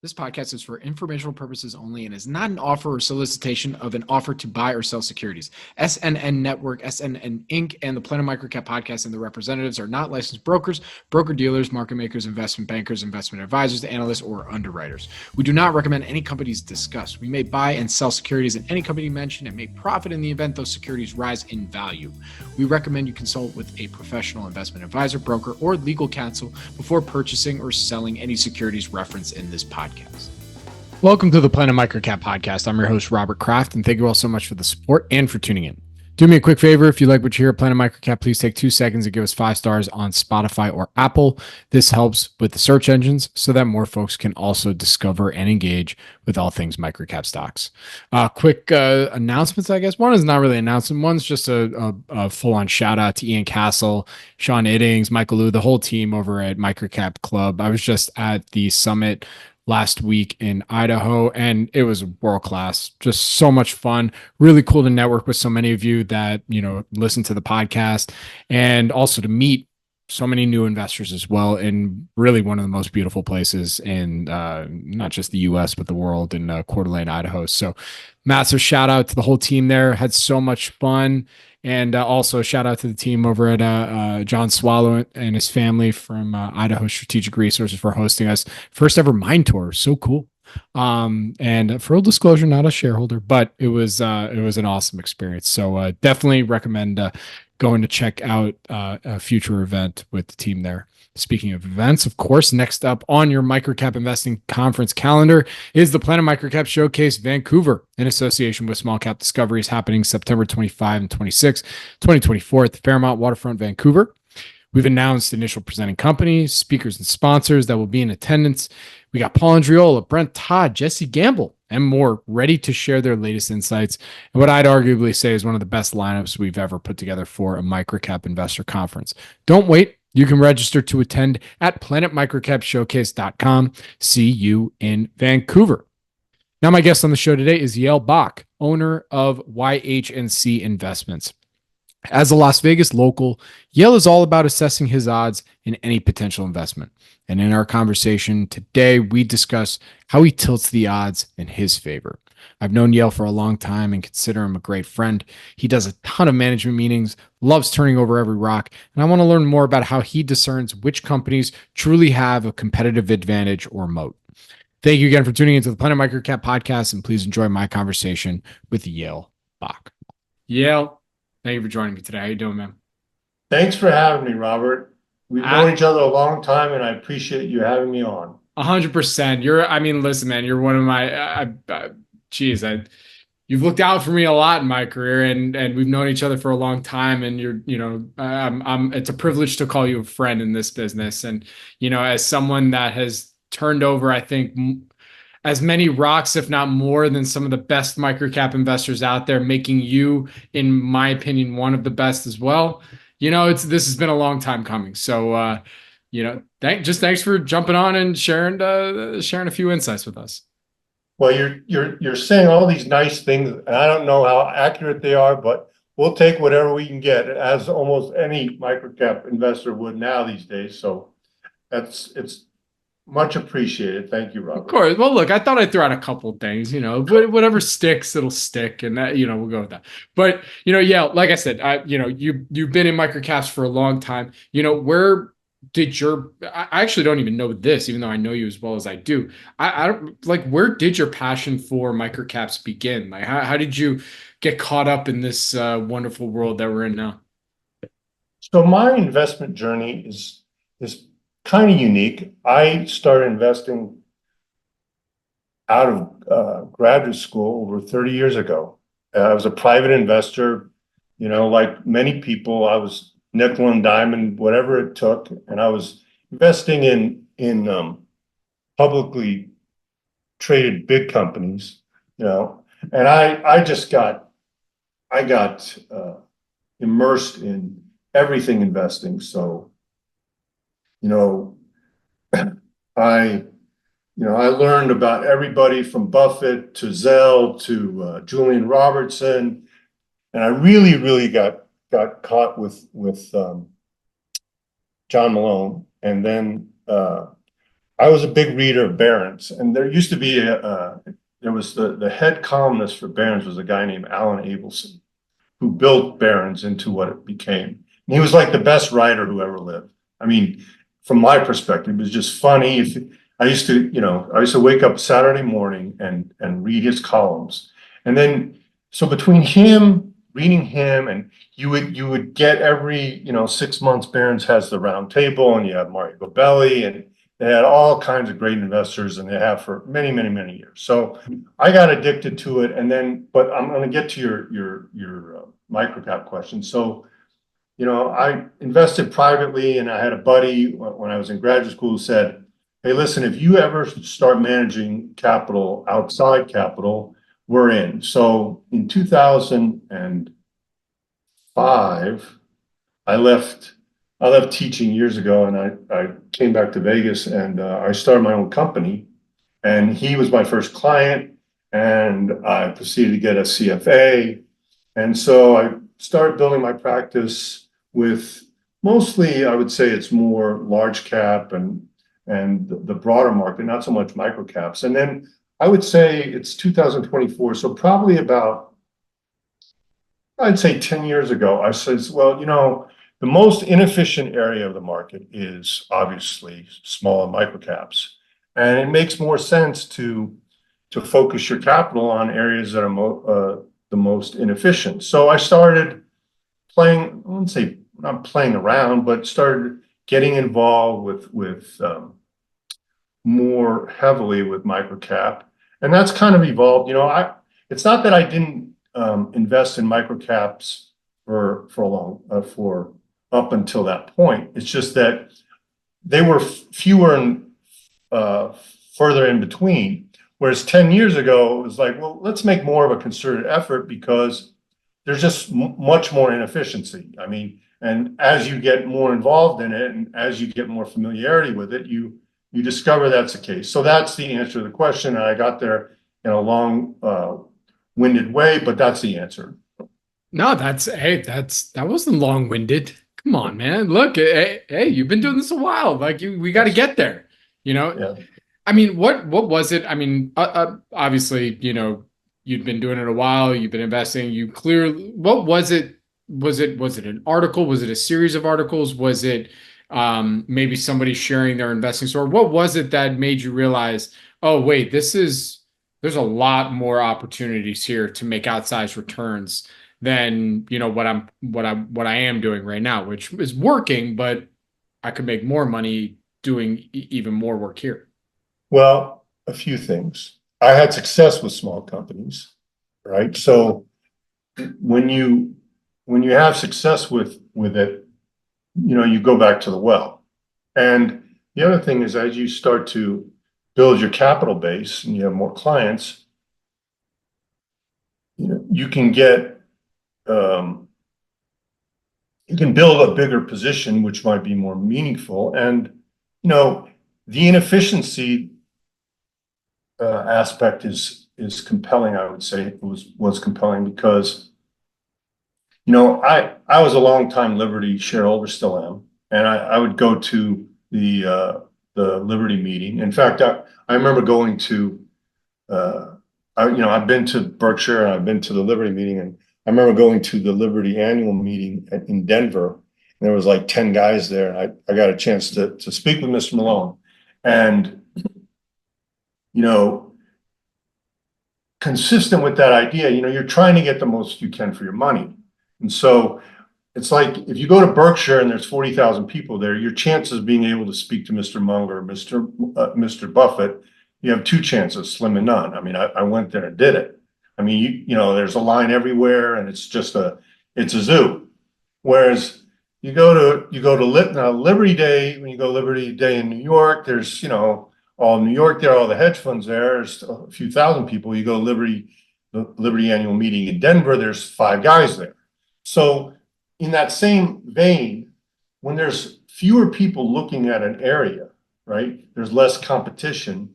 This podcast is for informational purposes only and is not an offer or solicitation of an offer to buy or sell securities. SNN Network, SNN Inc., and the Planet MicroCap Podcast and the representatives are not licensed brokers, broker-dealers, market makers, investment bankers, investment advisors, analysts, or underwriters. We do not recommend any companies discussed. We may buy and sell securities in any company mentioned and may profit in the event those securities rise in value. We recommend you consult with a professional investment advisor, broker, or legal counsel before purchasing or selling any securities referenced in this podcast. Welcome to the Planet MicroCap Podcast. I'm your host, Robert Kraft, and thank you all so much for the support and for tuning in. Do me a quick favor. If you like what you hear at Planet MicroCap, please take 2 seconds and give us 5 stars on Spotify or Apple. This helps with the search engines so that more folks can also discover and engage with all things microcap stocks. Quick announcements, I guess. One is not really an announcement. One's just a full-on shout-out to Ian Castle, Sean Iddings, Michael Liu, the whole team over at MicroCap Club. I was just at the summit last week in Idaho, and it was world class. Just so much fun. Really cool to network with so many of you that, listen to the podcast, and also to meet so many new investors as well, in really one of the most beautiful places in not just the US, but the world, in Coeur d'Alene, Idaho. So massive shout out to the whole team there. Had so much fun. And also shout out to the team over at John Swallow and his family from Idaho Strategic Resources for hosting us. First ever mine tour. So cool. And full disclosure, not a shareholder, but it was an awesome experience. So definitely recommend going to check out a future event with the team there. Speaking of events, of course, next up on your MicroCap Investing Conference calendar is the Planet MicroCap Showcase Vancouver, in association with Small Cap Discoveries, happening September 25 and 26, 2024 at the Fairmont Waterfront, Vancouver. We've announced initial presenting companies, speakers, and sponsors that will be in attendance. We got Paul Andriola, Brent Todd, Jesse Gamble, and more ready to share their latest insights and what I'd arguably say is one of the best lineups we've ever put together for a MicroCap Investor Conference. Don't wait. You can register to attend at planetmicrocapshowcase.com. See you in Vancouver. Now, my guest on the show today is Yale Bock, owner of YH&C Investments. As a Las Vegas local, Yale is all about assessing his odds in any potential investment. And in our conversation today, we discuss how he tilts the odds in his favor. I've known Yale for a long time and consider him a great friend. He does a ton of management meetings, loves turning over every rock, and I want to learn more about how he discerns which companies truly have a competitive advantage or moat. Thank you again for tuning into the Planet MicroCap Podcast, and please enjoy my conversation with Yale Bock. Yale, thank you for joining me today. How you doing, man? Thanks for having me, Robert. We've known each other a long time, and I appreciate you having me on. 100%. Listen, man, you're one of my, you've looked out for me a lot in my career, and we've known each other for a long time, and it's a privilege to call you a friend in this business. And, as someone that has turned over, I think, as many rocks, if not more, than some of the best microcap investors out there, making you, in my opinion, one of the best as well. This has been a long time coming. So, thanks for jumping on and sharing a few insights with us. Well, you're saying all these nice things, and I don't know how accurate they are, but we'll take whatever we can get, as almost any microcap investor would now these days. So it's much appreciated. Thank you, Robert. Of course. Well, look, I thought I'd throw out a couple of things, whatever sticks, it'll stick, and that, we'll go with that. But, yeah, like I said, you've been in microcaps for a long time. Where did I actually don't even know this, even though I know you as well as I do. I don't, where did your passion for microcaps begin? Like, how did you get caught up in this wonderful world that we're in now? So my investment journey is kind of unique. I started investing out of graduate school over 30 years ago. I was a private investor. Like many people, I was nickel and diamond, whatever it took, and I was investing in publicly traded big companies. And I got immersed in everything investing. So, I learned about everybody from Buffett to Zell to Julian Robertson, and I really got caught with John Malone, and then I was a big reader of Barron's, and there used to be there was the head columnist for Barron's was a guy named Alan Abelson, who built Barron's into what it became. And he was like the best writer who ever lived. I mean, from my perspective, it was just funny. I used to wake up Saturday morning and read his columns. And then, so between him, reading him, and you would get every, 6 months, Barron's has the round table, and you have Mario Gabelli, and they had all kinds of great investors, and they have for many, many, many years. So I got addicted to it, and then, but I'm going to get to your microcap question. So, I invested privately, and I had a buddy when I was in graduate school who said, "Hey, listen, if you ever start managing capital outside capital, we're in." So in 2005, I left teaching years ago, and I came back to Vegas, and I started my own company. And he was my first client, and I proceeded to get a CFA. And so I started building my practice with mostly, I would say it's more large cap and the broader market, not so much micro caps. And then I would say it's 2024, so probably about, I'd say 10 years ago, I said, well, the most inefficient area of the market is obviously small and micro caps. And it makes more sense to focus your capital on areas that are the most inefficient. So I started playing, I wouldn't say not playing around, but started getting involved with more heavily with microcap. And that's kind of evolved. It's not that I didn't invest in microcaps for up until that point. It's just that they were fewer and further in between. Whereas 10 years ago, it was like, well, let's make more of a concerted effort because there's just much more inefficiency. I mean, and as you get more involved in it and as you get more familiarity with it, you discover that's the case. So that's the answer to the question. And I got there in a long, winded way, but that's the answer. No, that wasn't long-winded. Come on, man. Look, hey, you've been doing this a while. Like we got to get there. Yeah. I mean, what was it? I mean, obviously, you'd been doing it a while. You've been investing. What was it? Was it an article? Was it a series of articles? Was it maybe somebody sharing their investing story? What was it that made you realize, oh, wait, there's a lot more opportunities here to make outsized returns than what I am doing right now, which is working, but I could make more money doing even more work here. Well, a few things. I had success with small companies, right? So when you have success with it, you go back to the well. And the other thing is, as you start to build your capital base and you have more clients, you can get you can build a bigger position, which might be more meaningful. And the inefficiency aspect is compelling. I would say it was compelling because I was a longtime Liberty shareholder, still am, and I would go to the Liberty meeting. In fact, I remember going to I've been to Berkshire and I've been to the Liberty meeting, and I remember going to the Liberty annual meeting in Denver. And there was like 10 guys there, and I got a chance to speak with Mr. Malone. And consistent with that idea, you're trying to get the most you can for your money. And so it's like if you go to Berkshire and there's 40,000 people there, your chances of being able to speak to Mr. Munger, Mr. Buffett, you have two chances, slim and none. I mean, I went there and did it. I mean, there's a line everywhere, and it's a zoo. Whereas you go to Liberty Day, when you go Liberty Day in New York, there's all New York there, all the hedge funds there. There's a few thousand people. You go to the Liberty annual meeting in Denver, there's 5 guys there. So in that same vein, when there's fewer people looking at an area, right, there's less competition.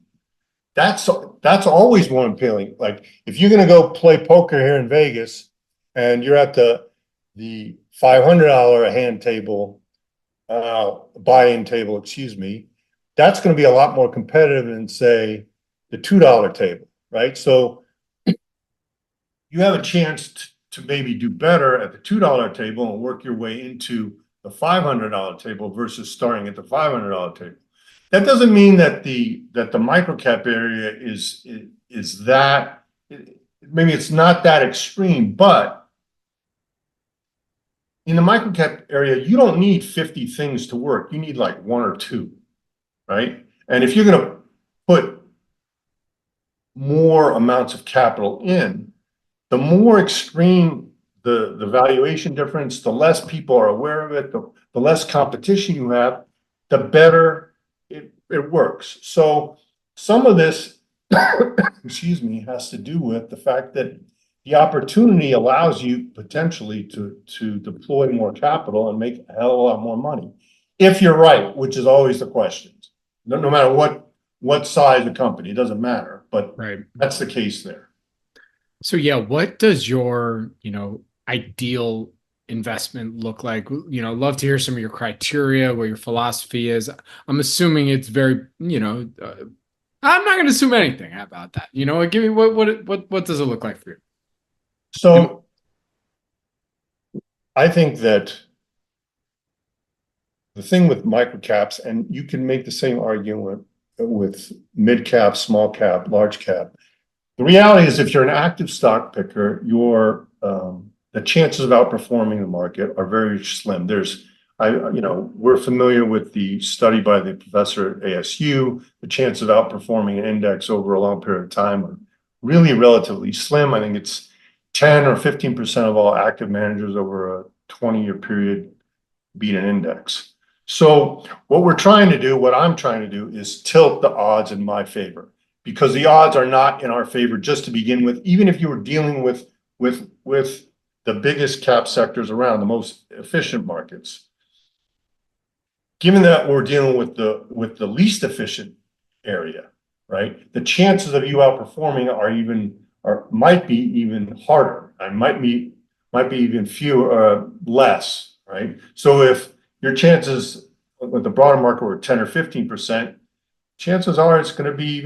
That's always more appealing. Like if you're going to go play poker here in Vegas and you're at the $500 a hand table, buy-in table, excuse me, that's going to be a lot more competitive than, say, the $2 table, right? So you have a chance to maybe do better at the $2 table and work your way into the $500 table versus starting at the $500 table. That doesn't mean that the microcap area is that, maybe it's not that extreme, but in the microcap area, you don't need 50 things to work. You need like one or two, right? And if you're going to put more amounts of capital in, the more extreme the valuation difference, the less people are aware of it, the less competition you have, the better it works. So some of this, excuse me, has to do with the fact that the opportunity allows you potentially to deploy more capital and make a hell of a lot more money. If you're right, which is always the question. No matter what size of company, it doesn't matter, but Right. That's the case there. So yeah, what does your, ideal investment look like? Love to hear some of your criteria, what your philosophy is. I'm assuming it's very, I'm not going to assume anything. How about that? Give me what does it look like for you? So I think that the thing with microcaps, and you can make the same argument with mid cap, small cap, large cap. The reality is, if you're an active stock picker, the chances of outperforming the market are very slim. We're familiar with the study by the professor at ASU. The chance of outperforming an index over a long period of time are really relatively slim. I think it's 10 or 15% of all active managers over a 20-year period beat an index. So what I'm trying to do is tilt the odds in my favor, because the odds are not in our favor just to begin with. Even if you were dealing with the biggest cap sectors around, the most efficient markets, given that we're dealing with the least efficient area, right? The chances of you outperforming might be even harder. Might be even fewer, less, right? So if your chances with the broader market were 10 or 15%, chances are it's going to be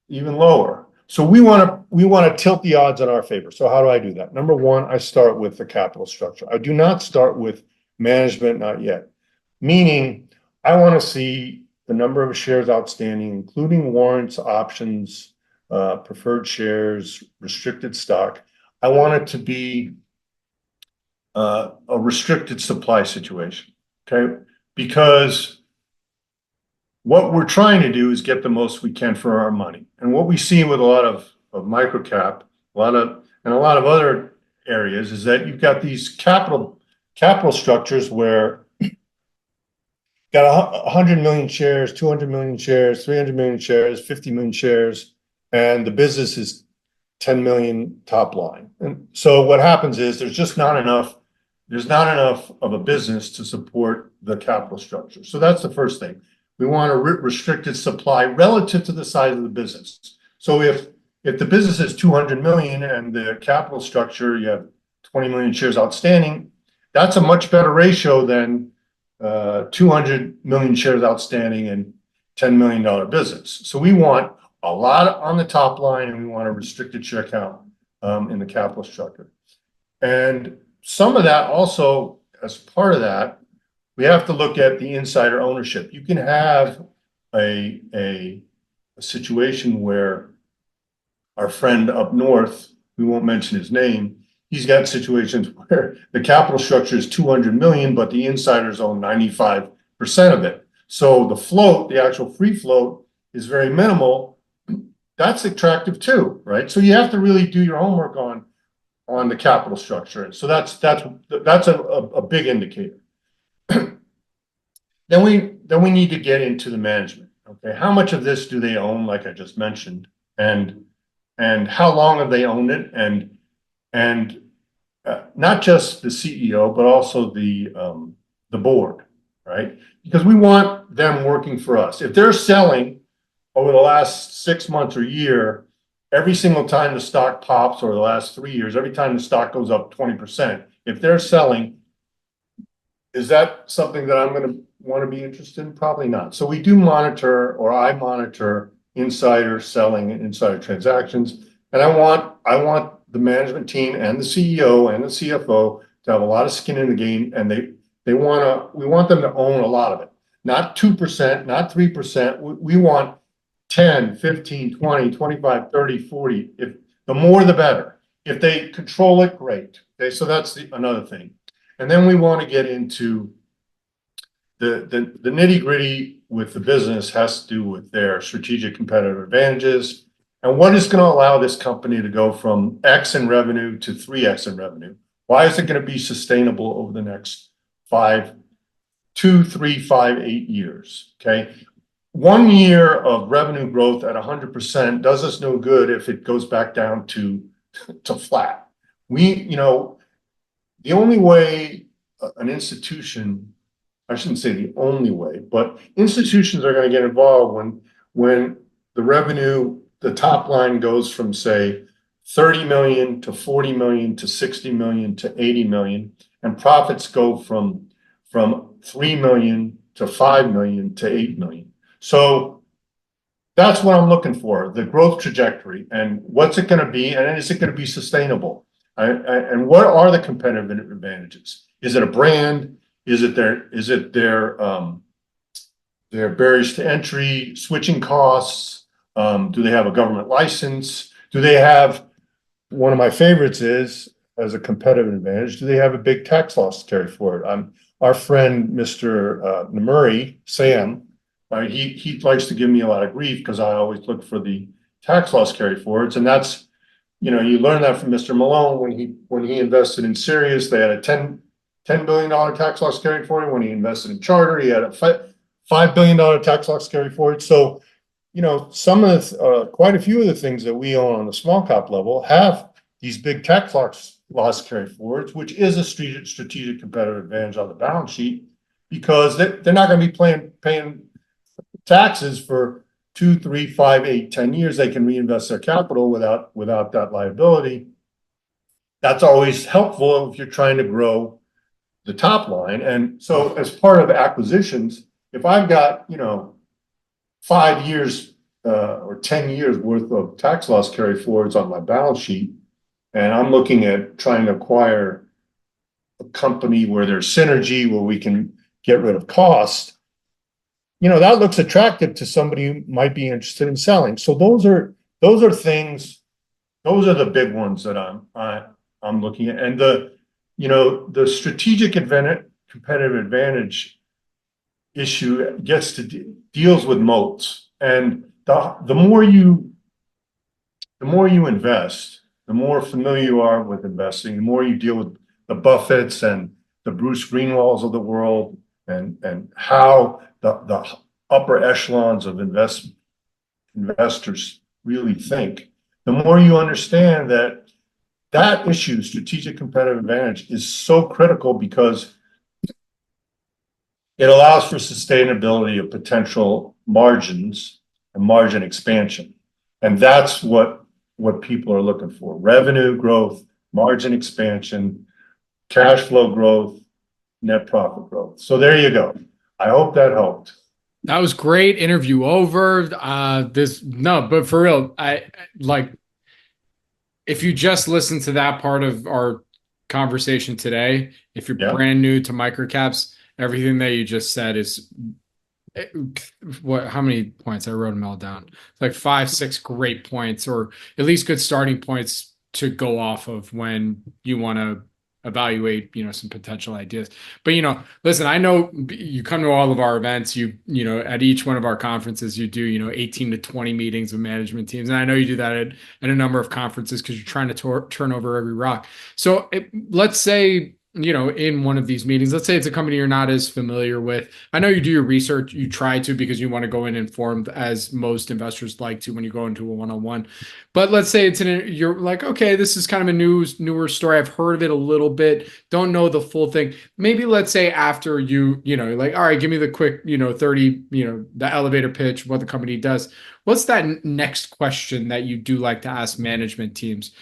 even lower. So we want to tilt the odds in our favor. So how do I do that? Number one, I start with the capital structure. I do not start with management, not yet. Meaning, I want to see the number of shares outstanding, including warrants, options, preferred shares, restricted stock. I want it to be a restricted supply situation, okay? Because what we're trying to do is get the most we can for our money. And what we see with a lot of microcap, a lot of other areas, is that you've got these capital structures where you got 100 million shares, 200 million shares, 300 million shares, 50 million shares, and the business is 10 million top line. And so what happens is there's not enough of a business to support the capital structure. So that's the first thing. We want a restricted supply relative to the size of the business. So if the business is 200 million and the capital structure, you have 20 million shares outstanding, that's a much better ratio than 200 million shares outstanding and $10 million business. So we want a lot on the top line, and we want a restricted share count in the capital structure. And some of that also, as part of that, we have to look at the insider ownership. You can have a situation where our friend up north, we won't mention his name, he's got situations where the capital structure is 200 million, but the insiders own 95% of it. So the float, the actual free float, is very minimal. That's attractive too, right? So you have to really do your homework on the capital structure. And so that's a big indicator. Then we need to get into the management. Okay, how much of this do they own, like I just mentioned, and how long have they owned it, and not just the CEO, but also the board, right? Because we want them working for us. If they're selling over the last 6 months or year, every single time the stock pops, or the last 3 years, every time the stock goes up 20%, if they're selling, is that something that I'm going to want to be interested in? Probably not. So we do monitor, or I monitor, insider selling and insider transactions. And I want the management team and the CEO and the CFO to have a lot of skin in the game, and we want them to own a lot of it. Not 2%, not 3%. We want 10, 15, 20, 25, 30, 40. If the more the better. If they control it, great. Okay, so that's another thing. And then we want to get into the nitty gritty with the business has to do with their strategic competitive advantages and what is going to allow this company to go from X in revenue to 3X in revenue. Why is it going to be sustainable over the next 2, 3, 5, 8 years? Okay. 1 year of revenue growth at 100% does us no good if it goes back down to flat. The only way an institution, I shouldn't say the only way, but institutions are going to get involved when the revenue, the top line goes from, say, 30 million to 40 million to 60 million to 80 million, and profits go from 3 million to 5 million to 8 million. So that's what I'm looking for, the growth trajectory, and what's it going to be, and is it going to be sustainable? And what are the competitive advantages? Is it a brand? Is it their barriers to entry, switching costs? Do they have a government license? Do they have, one of my favorites is, as a competitive advantage, do they have a big tax loss carry forward? Our friend, Mr. Namuri, Sam, he likes to give me a lot of grief because I always look for the tax loss carry forwards. And that's, you learn that from Mr. Malone when he invested in Sirius. They had a $10 billion tax loss carry forward. When he invested in Charter, he had a $5 billion tax loss carry forward. So, some of quite a few of the things that we own on the small cap level have these big tax loss carry forwards, which is a strategic competitive advantage on the balance sheet, because they're not going to be paying taxes for 2, 3, 5, 8, 10 years. They can reinvest their capital without that liability. That's always helpful if you're trying to grow the top line. And so as part of acquisitions, if I've got, 5 years or 10 years worth of tax loss carry forwards on my balance sheet, and I'm looking at trying to acquire a company where there's synergy, where we can get rid of cost, that looks attractive to somebody who might be interested in selling. So those are things, those are the big ones that I'm looking at. And the strategic competitive advantage issue deals with moats. And the more you invest, the more familiar you are with investing, the more you deal with the Buffetts and the Bruce Greenwalds of the world, and how the upper echelons of investors really think, the more you understand that issue, strategic competitive advantage, is so critical, because it allows for sustainability of potential margins and margin expansion. And that's what people are looking for: revenue growth, margin expansion, cash flow growth, net profit growth. So there you go. I hope that helped. That was great. Interview over. But for real, if you just listen to that part of our conversation today, if you're brand new to microcaps, everything that you just said is how many points? I wrote them all down. It's like 5, 6 great points, or at least good starting points to go off of when you want to evaluate, some potential ideas. But, listen, I know you come to all of our events, at each one of our conferences, you do, 18 to 20 meetings with management teams. And I know you do that at a number of conferences because you're trying to turn over every rock. So let's say, in one of these meetings, let's say it's a company you're not as familiar with. I know you do your research, you try to, because you want to go in informed, as most investors like to when you go into a one-on-one. But let's say you're like, okay, this is kind of a newer story. I've heard of it a little bit, don't know the full thing. Maybe let's say after you're like, all right, give me the quick, 30, the elevator pitch, what the company does. What's that next question that you do like to ask management teams?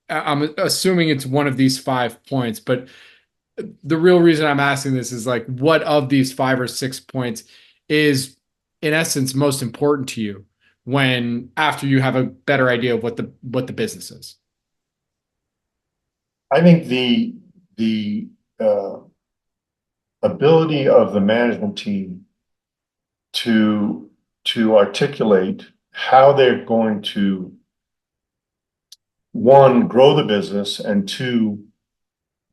I'm assuming it's one of these 5 points, but the real reason I'm asking this is like, what of these 5 or 6 points is in essence most important to you when after you have a better idea of what the business is? I think the uh, ability of the management team to articulate how they're going to, one, grow the business, and two,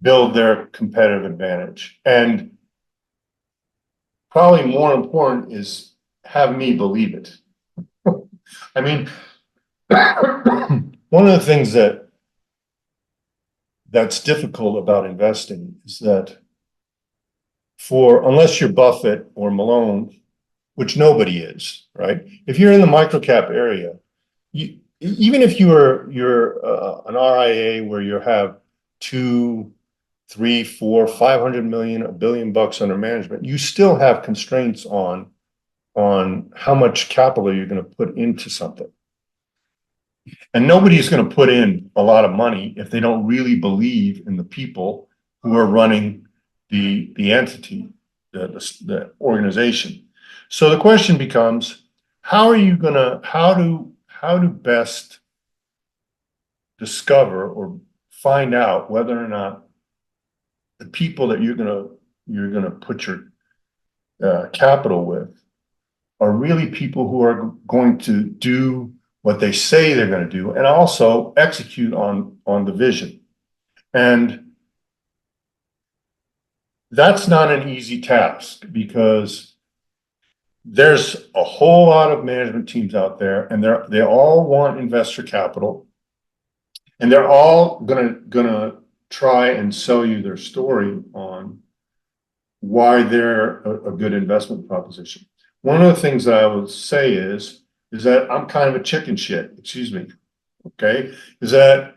build their competitive advantage. And probably more important is have me believe it. I mean, one of the things that's difficult about investing is that unless you're Buffett or Malone, which nobody is, right? If you're in the microcap area, even if you're an RIA where you have 2, 3, 4, 500 million, $1 billion under management, you still have constraints on how much capital you're going to put into something. And nobody's going to put in a lot of money if they don't really believe in the people who are running the entity, the organization. So the question becomes, how do best discover or find out whether or not the people that you're gonna put your capital with are really people who are going to do what they say they're going to do and also execute on the vision. And that's not an easy task because there's a whole lot of management teams out there, and they all want investor capital, and they're all gonna try and sell you their story on why they're a good investment proposition. One of the things that I would say is that I'm kind of a chicken shit, excuse me, okay? Is that,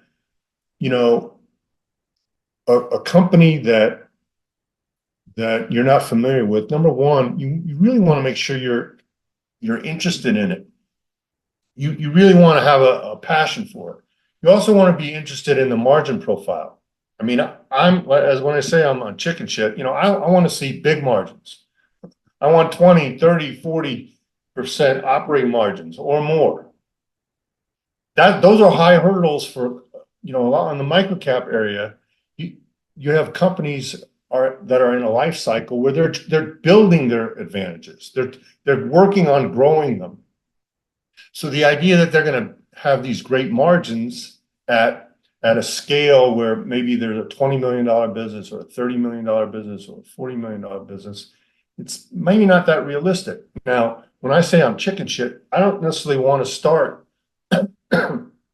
a company that you're not familiar with, number one, you really want to make sure you're interested in it. You really want to have a passion for it. You also want to be interested in the margin profile. I mean, when I say I'm on chicken shit, I want to see big margins. I want 20, 30, 40% operating margins or more. Those are high hurdles for, a lot in the microcap area. You have companies that are in a life cycle where they're building their advantages. They're working on growing them. So the idea that they're going to have these great margins at a scale where maybe there's a $20 million business or a $30 million business or a $40 million business, it's maybe not that realistic. Now, when I say I'm chicken shit, I don't necessarily want to start.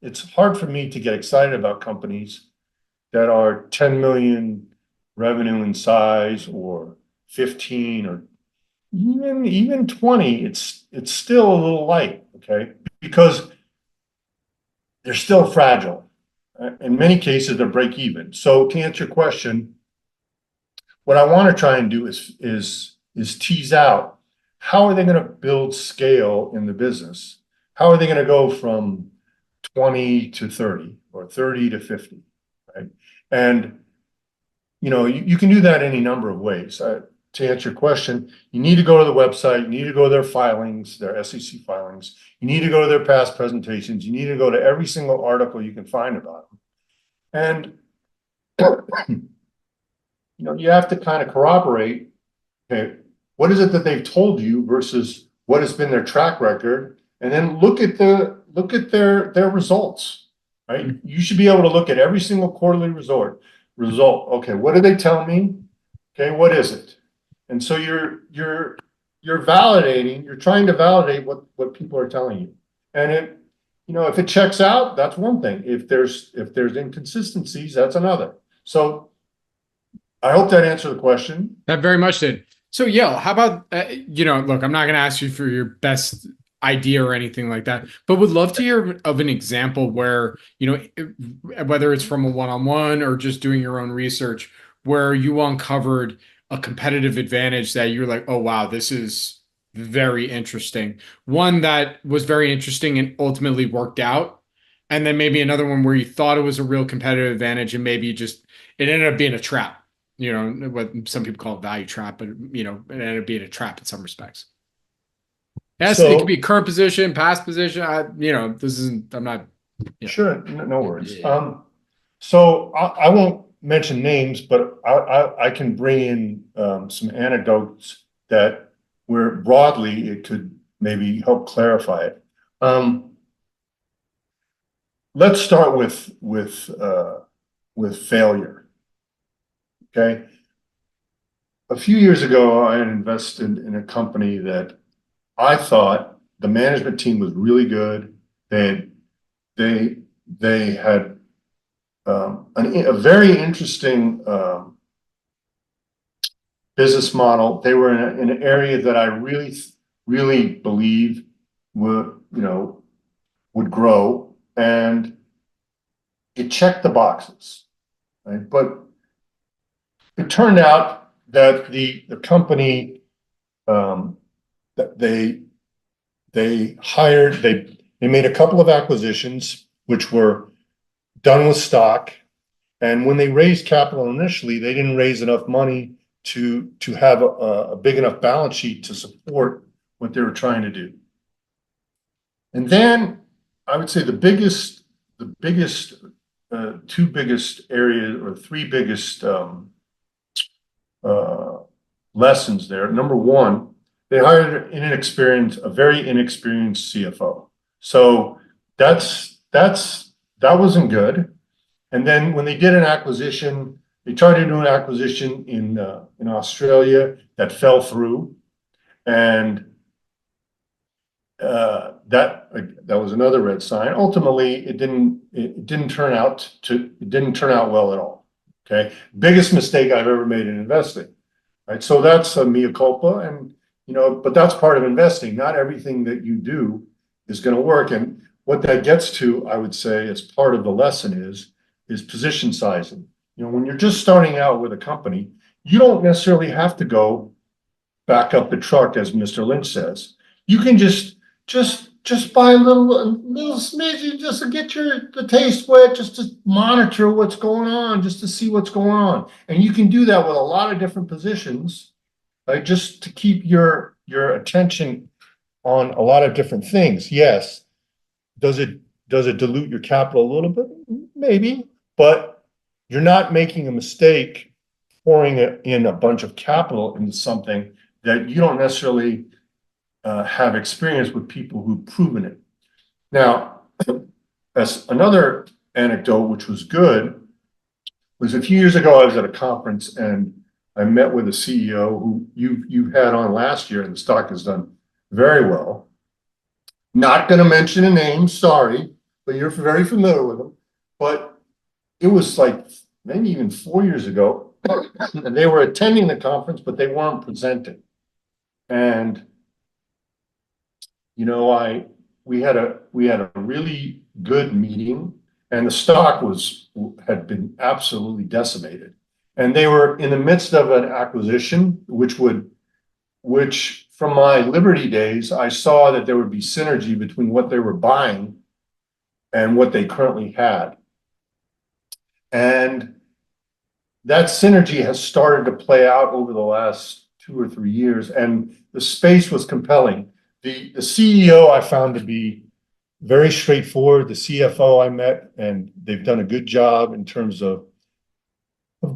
It's hard for me to get excited about companies that are 10 million revenue in size or 15 or even 20. It's still a little light, okay? Because they're still fragile. In many cases, they're break even. So to answer your question, what I want to try and do is tease out how are they going to build scale in the business? How are they going to go from 20 to 30 or 30 to 50, right? And you can do that any number of ways. To answer your question, you need to go to the website, you need to go to their filings, their SEC filings, you need to go to their past presentations, you need to go to every single article you can find about them. And you have to kind of corroborate, okay, what is it that they've told you versus what has been their track record, and then look at their results, right? You should be able to look at every single quarterly result. Okay, what did they tell me? Okay, what is it? And so you're validating, you're trying to validate what people are telling you. And if it checks out, that's one thing. If there's inconsistencies, that's another. So I hope that answered the question. That very much did. So, Yale, how about, look, I'm not going to ask you for your best idea or anything like that, but would love to hear of an example where, whether it's from a one-on-one or just doing your own research, where you uncovered a competitive advantage that you're like, oh, wow, this is very interesting. One that was very interesting and ultimately worked out. And then maybe another one where you thought it was a real competitive advantage and maybe it ended up being a trap. what some people call a value trap, but it ended up being a trap in some respects. It could be current position, past position. I'm not. Sure, no worries. Yeah. So I won't mention names, but I can bring in some anecdotes that where broadly it could maybe help clarify it. Let's start with failure. Okay. A few years ago, I had invested in a company that I thought the management team was really good. They had a very interesting business model. They were in an area that I really believe would grow, and it checked the boxes, right? But it turned out that the company that they made a couple of acquisitions which were done with stock, and when they raised capital initially, they didn't raise enough money to have a big enough balance sheet to support what they were trying to do. And then I would say the two biggest areas or three biggest lessons there. Number one, they hired a very inexperienced CFO. So that wasn't good. And then when they did an acquisition, they tried to do an acquisition in Australia that fell through, and that was another red sign. Ultimately, it didn't turn out well at all. Okay, biggest mistake I've ever made in investing. Right, so that's a mea culpa, and but that's part of investing. Not everything that you do is going to work, and what that gets to, I would say, as part of the lesson is position sizing. When you're just starting out with a company, you don't necessarily have to go back up the truck, as Mr. Lynch says. You can just buy a little smidgen just to get the taste wet, just to monitor what's going on, just to see what's going on. And you can do that with a lot of different positions, right? Just to keep your attention on a lot of different things. Yes. Does it dilute your capital a little bit? Maybe, but you're not making a mistake pouring in a bunch of capital into something that you don't necessarily have experience with people who've proven it. Now, as another anecdote, which was good, was a few years ago, I was at a conference and I met with a CEO who you had on last year, and the stock has done very well. Not going to mention a name, sorry, but you're very familiar with them. But it was like maybe even 4 years ago, and they were attending the conference, but they weren't presenting. And we had a really good meeting, and the stock had been absolutely decimated. And they were in the midst of an acquisition, which from my Liberty days, I saw that there would be synergy between what they were buying and what they currently had. And that synergy has started to play out over the last 2 or 3 years, and the space was compelling. The CEO I found to be very straightforward. The CFO I met, and they've done a good job in terms of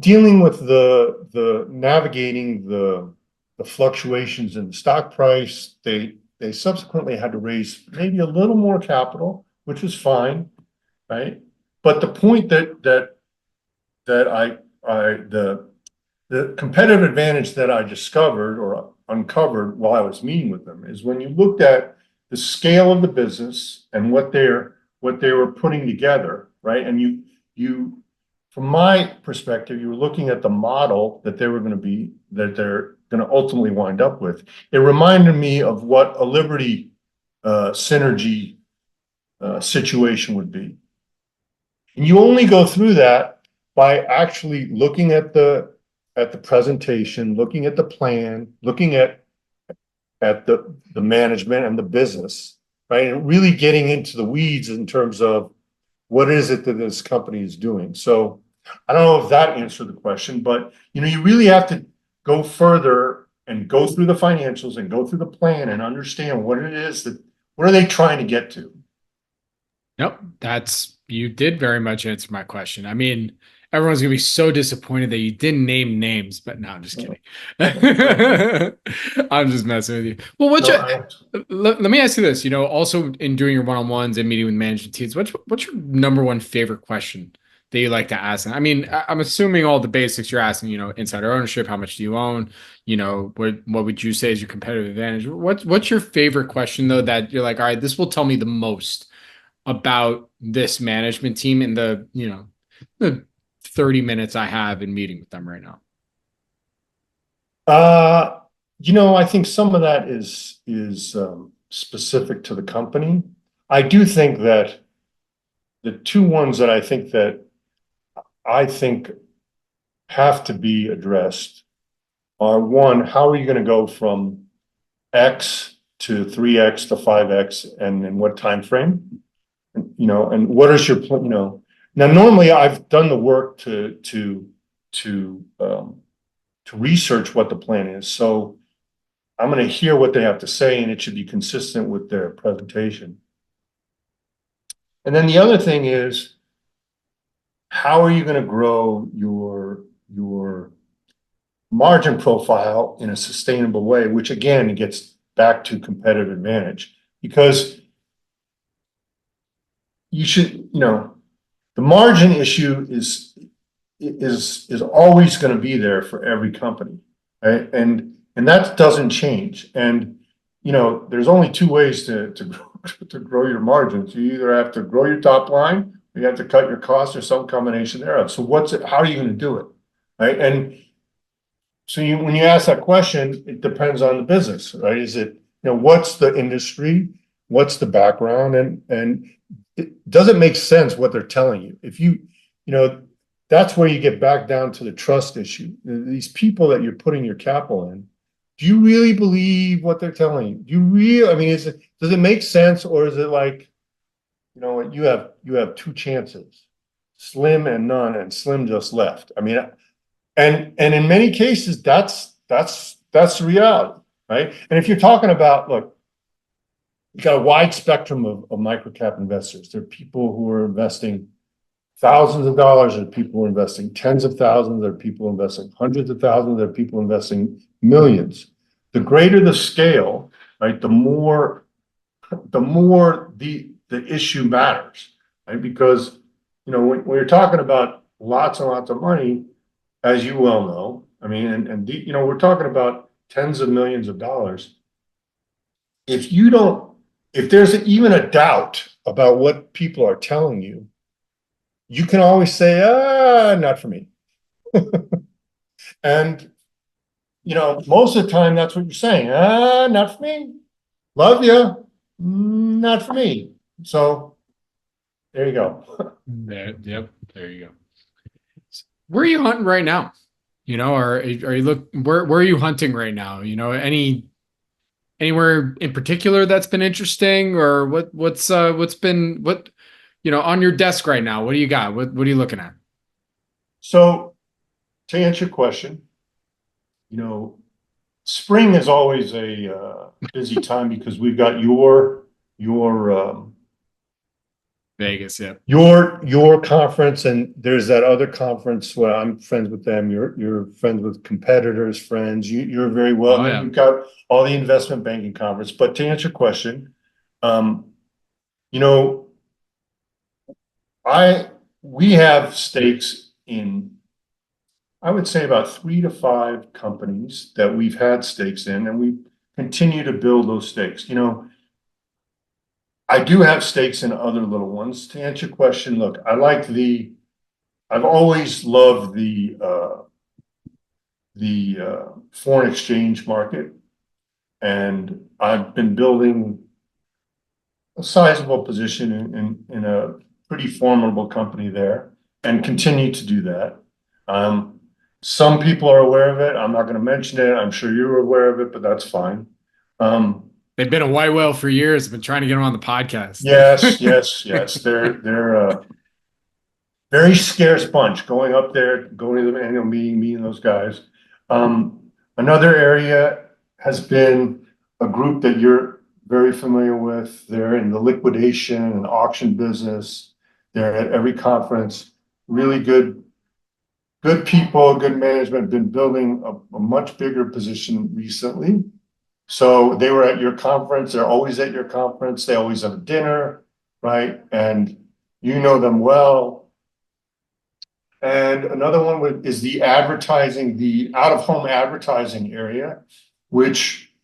dealing with the navigating the fluctuations in the stock price. They subsequently had to raise maybe a little more capital, which was fine, right? But the point that the competitive advantage that I discovered or uncovered while I was meeting with them is when you looked at the scale of the business and what they were putting together, right? And you from my perspective, you were looking at the model that they're going to ultimately wind up with. It reminded me of what a Liberty synergy situation would be. And you only go through that by actually looking at the presentation, looking at the plan, looking at the management and the business, right? And really getting into the weeds in terms of what is it that this company is doing. So I don't know if that answered the question, but you really have to go further and go through the financials and go through the plan and understand what it is what are they trying to get to? Nope, you did very much answer my question. I mean, everyone's gonna be so disappointed that you didn't name names, but no, I'm just kidding. I'm just messing with you. Well, let me ask you this, also in doing your one-on-ones and meeting with management teams, what's your number one favorite question that you like to ask? I mean, I'm assuming all the basics you're asking, insider ownership, how much do you own? What would you say is your competitive advantage? What's your favorite question though that you're like, all right, this will tell me the most about this management team in the 30 minutes I have in meeting with them right now? I think some of that is specific to the company. I do think that the two ones that I think have to be addressed are, one, how are you going to go from X to 3X to 5X, and in what time frame? And what is your plan? Now normally I've done the work to research what the plan is. So I'm going to hear what they have to say, and it should be consistent with their presentation. And then the other thing is, how are you going to grow your margin profile in a sustainable way, which again, it gets back to competitive advantage, because you should, the margin issue is always going to be there for every company, right? And that doesn't change. And there's only two ways to grow your margins. You either have to grow your top line, or you have to cut your costs, or some combination thereof. So how are you going to do it, right? And so when you ask that question, it depends on the business, right? Is it, what's the industry, what's the background, and does it make sense what they're telling you? If that's where you get back down to the trust issue. These people that you're putting your capital in, do you really believe what they're telling you? I mean, does it make sense, or is it like, you have two chances, Slim and none, and Slim just left? I mean, and in many cases, that's the reality, right? And if you're talking about, look, you got a wide spectrum of microcap investors. There are people who are investing thousands of dollars, there are people who are investing tens of thousands, there are people investing hundreds of thousands, there are people investing millions. The greater the scale, right, the more the issue matters, right? Because when you're talking about lots and lots of money, as you well know, I mean, and we're talking about tens of millions of dollars. If there's even a doubt about what people are telling you, you can always say, not for me. And, most of the time that's what you're saying. Not for me. Love you. Not for me. So there you go. Yep. There you go. Where are you hunting right now? Are you where are you hunting right now? Anywhere in particular that's been interesting, or what's been on your desk right now? What do you got? What are you looking at? So to answer your question, spring is always a busy time because we've got your Vegas, yeah. Your conference, and there's that other conference where I'm friends with them. You're friends with competitors, friends. You're very well. Oh, yeah. You've got all the investment banking conference. But to answer your question, we have stakes in, I would say, about 3 to 5 companies that we've had stakes in, and we continue to build those stakes. I do have stakes in other little ones. To answer your question, look, I've always loved the foreign exchange market, and I've been building a sizable position in a pretty formidable company there, and continue to do that. Some people are aware of it. I'm not going to mention it. I'm sure you're aware of it, but that's fine. They've been a white whale for years. I've been trying to get them on the podcast. Yes. They're very scarce bunch, going up there, going to the annual meeting, meeting those guys. Another area has been a group that you're very familiar with. They're in the liquidation and auction business. They're at every conference. Really good people, good management, been building a much bigger position recently. So they were at your conference. They're always at your conference. They always have a dinner, right? And you know them well. And another one is the advertising, the out-of-home advertising area, which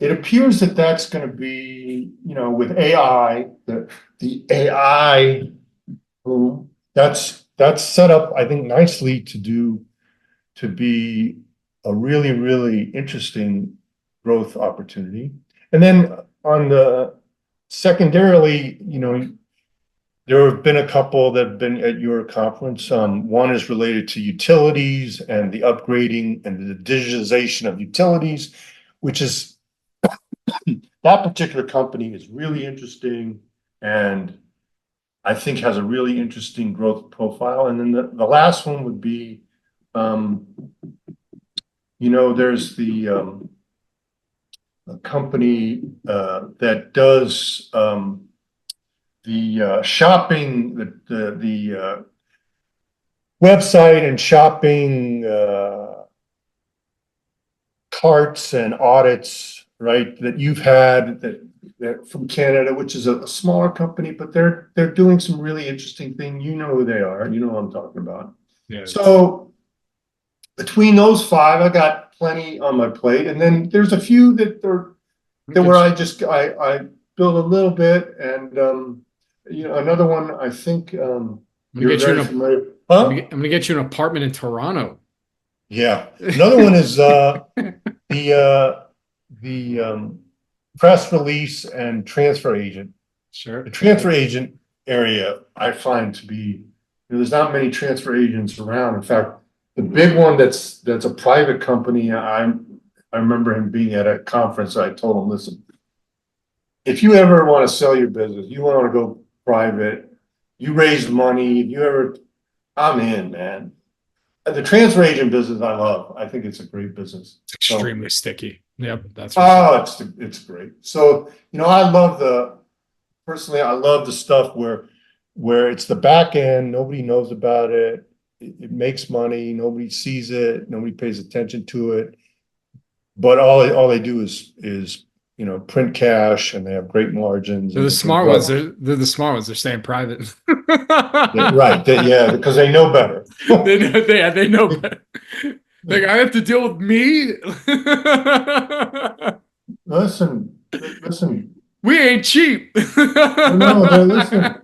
it appears that that's going to be, with AI, the AI boom, that's set up, I think, nicely to be a really, really interesting growth opportunity. And then on the secondarily, there have been a couple that have been at your conference. One is related to utilities and the upgrading and the digitization of utilities, which is that particular company is really interesting and I think has a really interesting growth profile. And then the last one would be, there's the a company that does the shopping, the website and shopping carts and audits, right? That you've had that from Canada, which is a smaller company, but they're doing some really interesting thing. You know who they are. You know what I'm talking about. Yeah. So between those five, I got plenty on my plate, and then there's a few that where I build a little bit, and another one I think you're very familiar. Huh? I'm gonna get you an apartment in Toronto. Yeah. Another one is the press release and transfer agent. Sure. The transfer agent area I find to be, there's not many transfer agents around. In fact, the big one that's a private company, I remember him being at a conference. I told him, listen, if you ever want to sell your business, you want to go private, you raise money, I'm in, man. The transfer agent business, I love. I think it's a great business. It's extremely sticky. Yep, that's it's great. So I love the stuff where it's the back end, nobody knows about it, it makes money, nobody sees it, nobody pays attention to it, but all they do is print cash, and they have great margins. They're the smart ones. They're the smart ones. They're staying private. Right. Because they know better. they know better. Like, I have to deal with me. Listen. We ain't cheap. No, listen.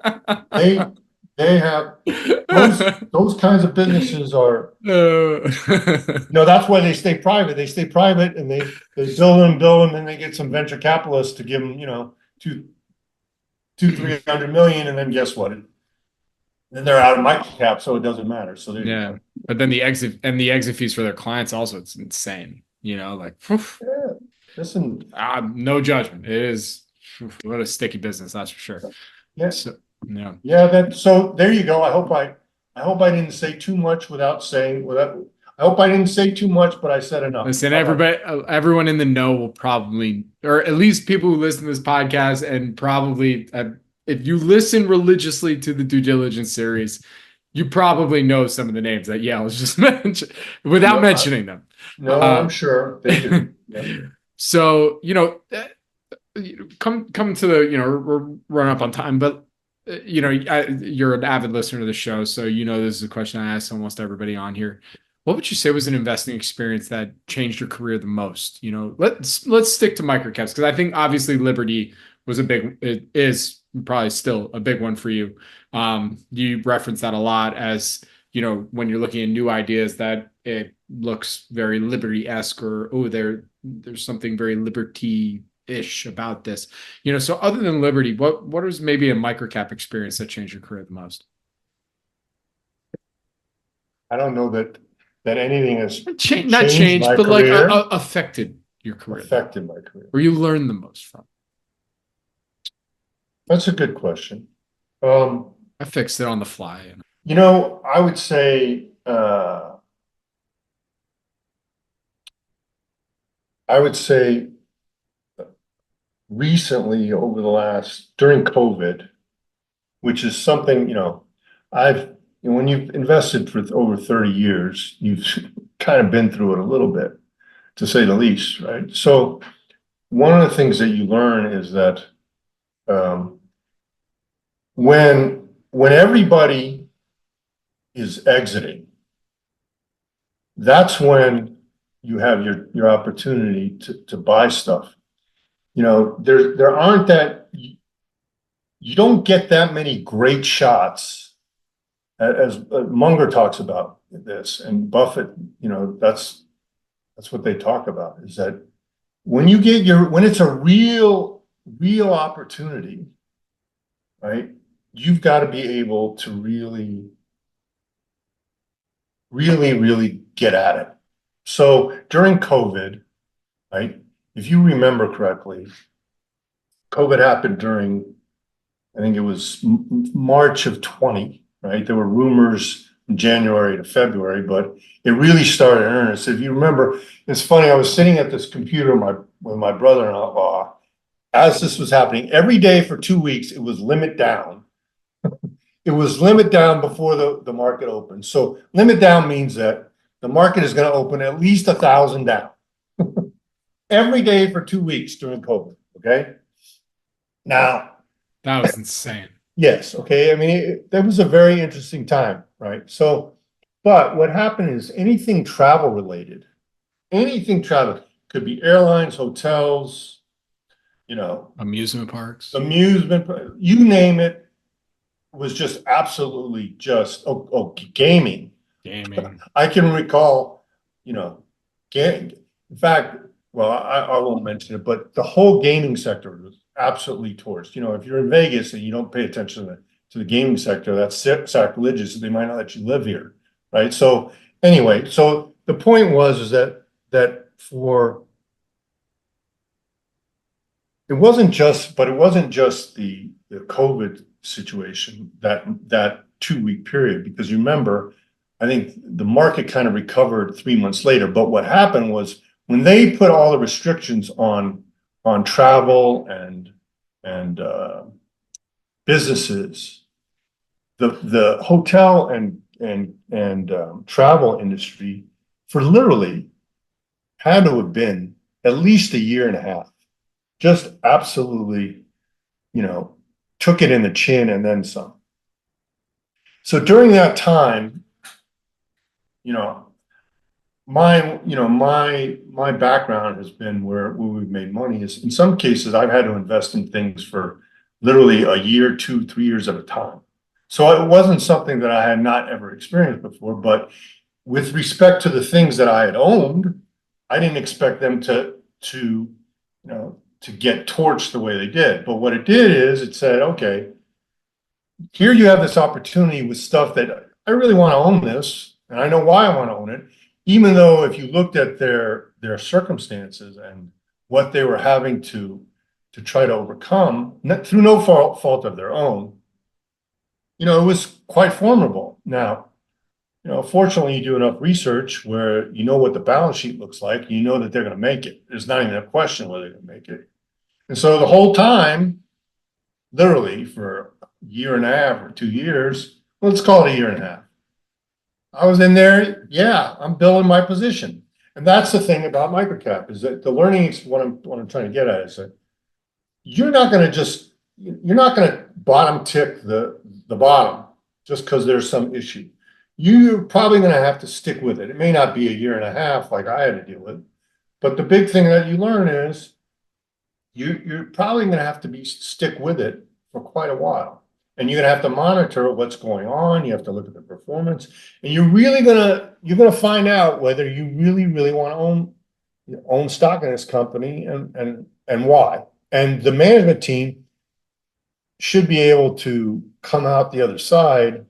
They have those kinds of businesses are. That's why they stay private. They stay private, and they build them, and they get some venture capitalists to give them, $200-300 million, and then guess what? Then they're out of microcap, so it doesn't matter. So but then the exit fees for their clients also, it's insane. Listen, no judgment. It is what a sticky business, that's for sure. Yeah. So, yeah. Yeah. So there you go. I hope I didn't say too much I hope I didn't say too much, but I said enough. Listen, everyone in the know will probably, or at least people who listen to this podcast, and probably if you listen religiously to the due diligence series, you probably know some of the names that Yale has just mentioned without mentioning them. No, I'm sure they do. Yeah. So, come to the, we're running up on time, but you're an avid listener to the show, so this is a question I ask almost everybody on here. What would you say was an investing experience that changed your career the most? Let's stick to microcaps, because I think obviously Liberty was it is probably still a big one for you. You reference that a lot as, when you're looking at new ideas, that it looks very Liberty-esque, or, there's something very Liberty-ish about this. So other than Liberty, what was maybe a microcap experience that changed your career the most? I don't know that anything has not changed, but career. Like affected your career. Affected my career. Or you learned the most from? That's a good question. I fixed it on the fly. I would say, recently during COVID, which is something, when you've invested for over 30 years, you've kind of been through it a little bit, to say the least, right? So one of the things that you learn is that um, when everybody is exiting, that's when you have your opportunity to buy stuff. There aren't you don't get that many great shots, as Munger talks about this, and Buffett, that's what they talk about, is that when it's a real opportunity, right? You've got to be able to really, really, really get at it. So during COVID, right? If you remember correctly, COVID happened during, I think it was March of 20, right? There were rumors from January to February, but it really started in earnest. If you remember, it's funny, I was sitting at this computer with my brother-in-law as this was happening. Every day for 2 weeks, it was limit down. It was limit down before the market opened. So limit down means that the market is going to open at least 1,000 down every day for 2 weeks during COVID. Okay. Now, That was insane. yes. Okay. I mean, that was a very interesting time, right? So, but what happened is anything travel related, could be airlines, hotels, Amusement parks. you name it, was just absolutely gaming. Gaming. I can recall, in fact, well, I won't mention it, but the whole gaming sector was absolutely torched. If you're in Vegas and you don't pay attention to the gaming sector, that's sacrilegious. They might not let you live here, right? So anyway, so the point is that it wasn't just the COVID situation, that 2 week period, because you remember, I think the market kind of recovered 3 months later. But what happened was when they put all the restrictions on travel and businesses, the hotel and travel industry for literally had to have been at least a year and a half, just absolutely, took it in the chin and then some. So during that time, my background has been where we've made money is, in some cases, I've had to invest in things for literally a year, 2, 3 years at a time. So it wasn't something that I had not ever experienced before, but with respect to the things that I had owned, I didn't expect them to get torched the way they did. But what it did is it said, okay, here you have this opportunity with stuff that I really want to own this, and I know why I want to own it, even though if you looked at their circumstances and what they were having to try to overcome, through no fault of their own, it was quite formidable. Now, fortunately, you do enough research where you know what the balance sheet looks like. You know that they're going to make it. There's not even a question whether they're going to make it. And so the whole time, literally for a year and a half or 2 years, let's call it a year and a half, I was in there. Yeah, I'm building my position. And that's the thing about microcap, is that the learning, what I'm trying to get at is that you're not going to bottom tick the bottom just because there's some issue. You're probably going to have to stick with it. It may not be a year and a half like I had to deal with, but the big thing that you learn is you're probably going to have to stick with it for quite a while. And you're going to have to monitor what's going on. You have to look at the performance, and you're going to find out whether you really, really want to own stock in this company and why. And the management team should be able to come out the other side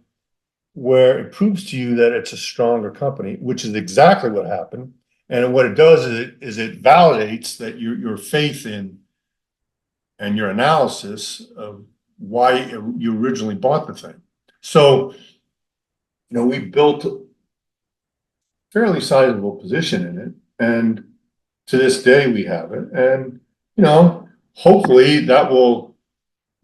where it proves to you that it's a stronger company, which is exactly what happened. And what it does is it validates that your faith in and your analysis of why you originally bought the thing. So, we built a fairly sizable position in it, and to this day we have it. And, hopefully that will,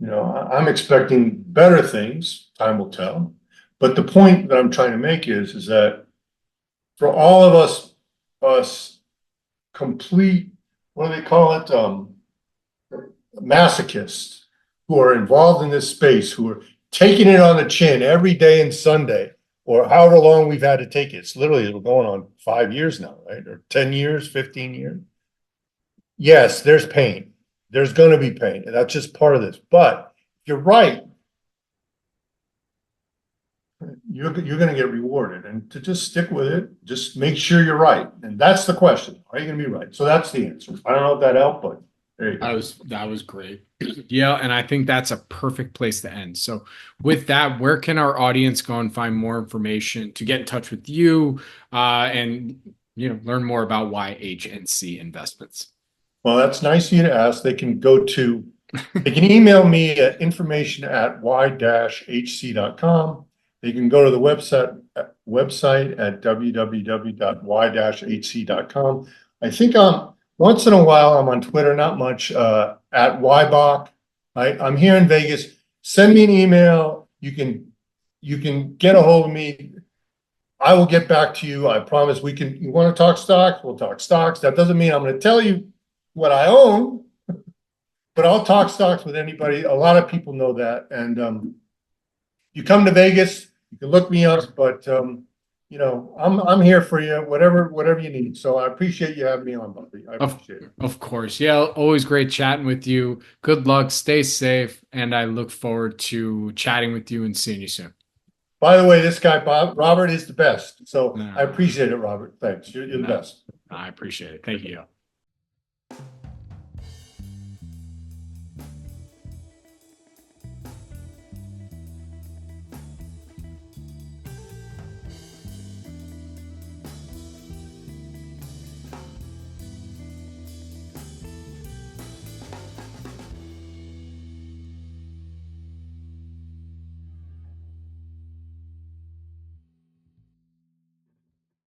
I'm expecting better things, time will tell. But the point that I'm trying to make is that for all of us complete, what do they call it? Masochists who are involved in this space, who are taking it on the chin every day and Sunday, or however long we've had to take it. It's literally, we're going on 5 years now, right? Or 10 years, 15 years. Yes, there's pain. There's going to be pain. And that's just part of this. But you're right. You're going to get rewarded, and to just stick with it, just make sure you're right. And that's the question. Are you going to be right? So that's the answer. I don't know if that helped, but there you go. That was great. Yeah, and I think that's a perfect place to end. So with that, where can our audience go and find more information to get in touch with you and learn more about YHNC Investments? Well, that's nice of you to ask. They can email me at information@y-hc.com. They can go to the website at www.y-hc.com. I think once in a while I'm on Twitter, not much, at Yale Bock. I'm here in Vegas. Send me an email. You can get a hold of me. I will get back to you. I promise. You want to talk stocks? We'll talk stocks. That doesn't mean I'm going to tell you what I own, but I'll talk stocks with anybody. A lot of people know that. And you come to Vegas, you can look me up, but I'm here for you, whatever you need. So I appreciate you having me on, buddy. I appreciate it. Of course. Yeah, always great chatting with you. Good luck, stay safe, and I look forward to chatting with you and seeing you soon. By the way, this guy, Robert, is the best. So I appreciate it, Robert. Thanks. You're the best. I appreciate it. Thank you.